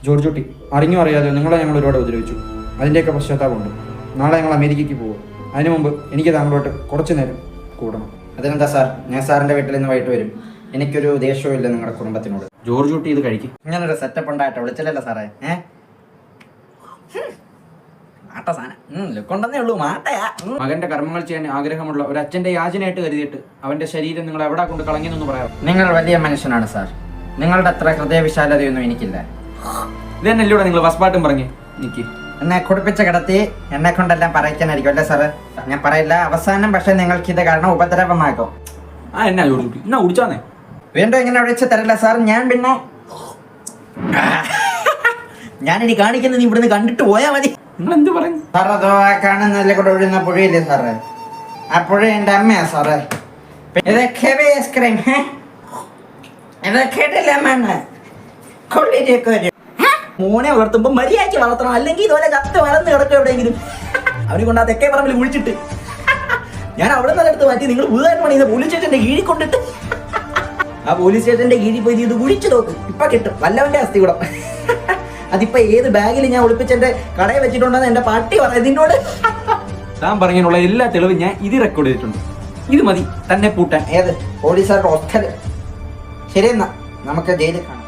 George കുട്ടി, അറിഞ്ഞോ അറിയാതെ നിങ്ങളെ ഞങ്ങൾ ഒരുപാട് ഉപദ്രവിച്ചു. അതിൻ്റെയൊക്കെ പശ്ചാത്താപമുണ്ട്. നാളെ ഞങ്ങൾ അമേരിക്കയ്ക്ക് പോകും. അതിനു മുമ്പ് എനിക്ക് താങ്കളോട്ട് കുറച്ച് നേരം കൂടണം. അതിനെന്താ സാർ, ഞാൻ സാറിൻ്റെ വീട്ടിൽ നിന്ന് വൈകിട്ട് വരും. എനിക്കൊരു ദേഷ്യവും ഇല്ല നിങ്ങളുടെ കുടുംബത്തിനോട്. ജോർജ് കുട്ടി ഇത് കഴിക്കും. ഇങ്ങനൊരു സെറ്റപ്പ് ഉണ്ടായിട്ട് വിളിച്ചില്ലല്ലോ സാറേ. മാട്ട സാധനം ലുക്കൊണ്ടെന്നേ ഉള്ളൂ, മാട്ടയാ. മകന്റെ കർമ്മങ്ങൾ ചെയ്യാൻ ആഗ്രഹമുള്ള ഒരു അച്ഛന്റെ യാചനയായിട്ട് കരുതിയിട്ട് അവന്റെ ശരീരം നിങ്ങൾ എവിടെ കൊണ്ട് കളഞ്ഞെന്നൊന്ന് പറയാം. നിങ്ങൾ വലിയ മനുഷ്യനാണ് സാർ. നിങ്ങളുടെ അത്ര ഹൃദയവിശാലതയൊന്നും എനിക്കില്ല. ഇത് തന്നെയല്ലൂടെ നിങ്ങൾ വസ്പാട്ടും പറഞ്ഞേ. എനിക്ക് എന്നെ കുടിപ്പിച്ച് കിടത്തി എന്നെ കൊണ്ടെല്ലാം പറയിക്കാനായിരിക്കും അല്ലേ സാറ്? ഞാൻ പറയില്ല. അവസാനം പക്ഷെ നിങ്ങൾക്ക് ഇത് കാരണം ഉപദ്രവമാകും. എന്നാ ജോർജ് കുട്ടി, എന്നാ കുടിച്ചാന്നേ. വീണ്ടും ഇങ്ങനെ വിളിച്ച് തരില്ല സാർ. ഞാൻ പിന്നെ ഞാനിനി കാണിക്കുന്നത് നീ ഇവിടുന്ന് കണ്ടിട്ട് പോയാൽ മതി. നിങ്ങൾ എന്ത് പറയുന്നു സാർ? അതോ ആ കാണുന്നതിലെ കൂടെ ഒഴുകുന്ന പുഴയില്ലേ സാറേ, ആ പുഴ എൻ്റെ അമ്മയാ സാറേ. ഇതൊക്കെ ഐസ്ക്രീം, ഇതൊക്കെ ഇടലാണ് കൊള്ളിലേക്ക് വരും. മോനെ വളർത്തുമ്പോ മര്യാദയ്ക്ക് വളർത്തണം, അല്ലെങ്കിൽ ഇതുപോലെ കത്ത് വളർന്ന് കിടക്കും എവിടെയെങ്കിലും. അവന് കൊണ്ട് ആ തെക്കേ പറമ്പിൽ കുഴിച്ചിട്ട് ഞാൻ അവിടെ നിന്ന് എടുത്ത് മാറ്റി നിങ്ങൾ പുതുതായിട്ട് പണിയുന്ന പോലീസ് സ്റ്റേഷന്റെ കീഴിൽ കൊണ്ടിട്ട് ആ പോലീസ് സ്റ്റേഷന്റെ കീഴിൽ പോയി ഇത് കുഴിച്ചു നോക്ക്. ഇപ്പൊ കിട്ടും വല്ലവന്റെ അസ്ഥി കൂടം. അതിപ്പോ ഏത് ബാഗിൽ ഞാൻ ഒളിപ്പിച്ചെന്റെ കടയിൽ വെച്ചിട്ടുണ്ടെന്ന് എന്റെ പാട്ടി പറയുന്നതിനോട്. താൻ പറഞ്ഞതിനുള്ള എല്ലാ തെളിവും ഞാൻ ഇത് റെക്കോർഡ് ചെയ്തിട്ടുണ്ട്. ഇത് മതി തന്നെ പൂട്ടാൻ. ഏത് പോലീസുകാരുടെ ഒസ്കർ? ശരിയെന്നാ നമുക്ക് ജയിലിൽ കാണാം.